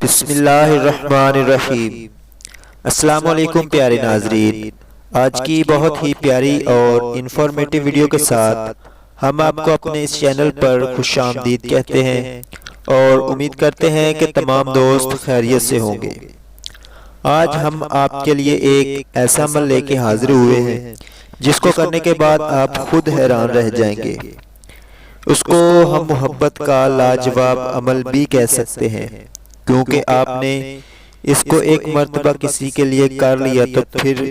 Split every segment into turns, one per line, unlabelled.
بسم اللہ الرحمن الرحیم۔ السلام علیکم پیارے ناظرین، آج کی بہت ہی پیاری اور انفارمیٹیو ویڈیو کے ساتھ ہم آپ کو اپنے اس چینل پر خوش آمدید کہتے ہیں اور امید کرتے ہیں کہ تمام دوست خیریت سے ہوں گے۔ آج ہم آپ کے لیے ایک ایسا عمل لے کے حاضر ہوئے ہیں جس کو کرنے کے بعد آپ خود حیران رہ جائیں گے۔ اس کو ہم محبت کا لاجواب عمل بھی کہہ سکتے ہیں، کیونکہ آپ نے اس کو ایک مرتبہ کسی کے لیے کر لیا تو پھر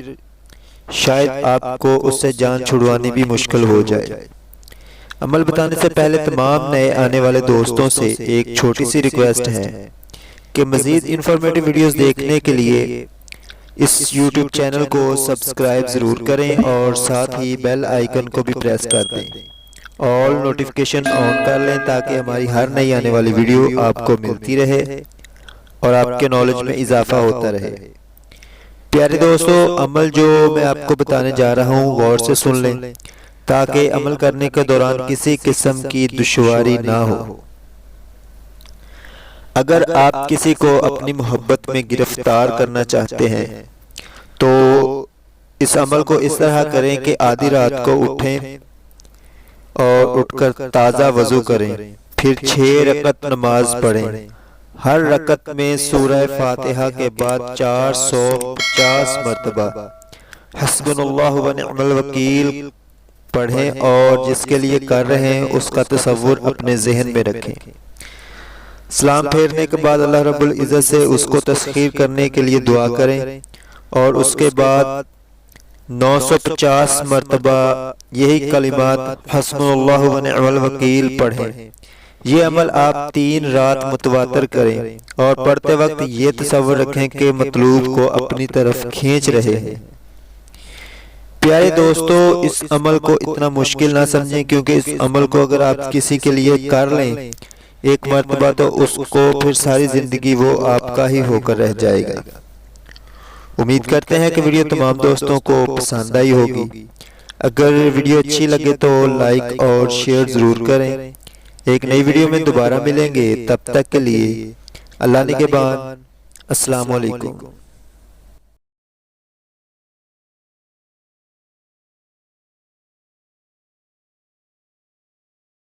شاید آپ کو اس سے جان چھڑوانی بھی مشکل ہو جائے۔ عمل بتانے سے پہلے تمام نئے آنے والے دوستوں سے ایک چھوٹی سی ریکویسٹ ہے کہ مزید انفارمیٹیو ویڈیوز دیکھنے کے لیے اس یوٹیوب چینل کو سبسکرائب ضرور کریں اور ساتھ ہی بیل آئیکن کو بھی پریس کر دیں، آل نوٹیفیکیشن آن کر لیں تاکہ ہماری ہر نئی آنے والی ویڈیو آپ کو ملتی رہے اور آپ کے نالج میں اضافہ ہوتا رہے۔ پیارے دوستو، عمل جو میں آپ کو بتانے جا رہا ہوں غور سے سن لیں تاکہ عمل کرنے کے دوران کسی قسم کی دشواری نہ ہو۔ اگر آپ کسی کو اپنی محبت میں گرفتار کرنا چاہتے ہیں تو اس عمل کو اس طرح کریں کہ آدھی رات کو اٹھیں اور اٹھ کر تازہ وضو کریں، پھر 6 رکعت نماز پڑھیں۔ ہر رکعت میں سورہ فاتحہ کے بعد 450 مرتبہ حسبنا اللہ و نعم الوکیل پڑھیں اور جس کے لیے کر رہے ہیں اس کا تصور اپنے ذہن میں رکھیں۔ سلام پھیرنے کے بعد اللہ رب العزت سے اس کو تسخیر کرنے کے لیے دعا کریں اور اس کے بعد 950 مرتبہ یہی کلمات حسبنا اللہ و نعم الوکیل پڑھیں۔ یہ عمل آپ 3 رات متواتر کریں اور پڑھتے وقت یہ تصور رکھیں کہ مطلوب کو اپنی طرف کھینچ رہے ہیں۔ پیارے دوستو، اس عمل کو اتنا مشکل نہ سمجھیں، کیونکہ اس عمل کو اگر آپ کسی کے لیے کر لیں ایک مرتبہ تو اس کو پھر ساری زندگی وہ آپ کا ہی ہو کر رہ جائے گا۔ امید کرتے ہیں کہ ویڈیو تمام دوستوں کو پسند آئی ہوگی۔ اگر ویڈیو اچھی لگے تو لائک اور شیئر ضرور کریں۔ ایک نئی ویڈیو میں دوبارہ ملیں گے، تب تک کے لیے اللہ نگہبان۔ السلام علیکم۔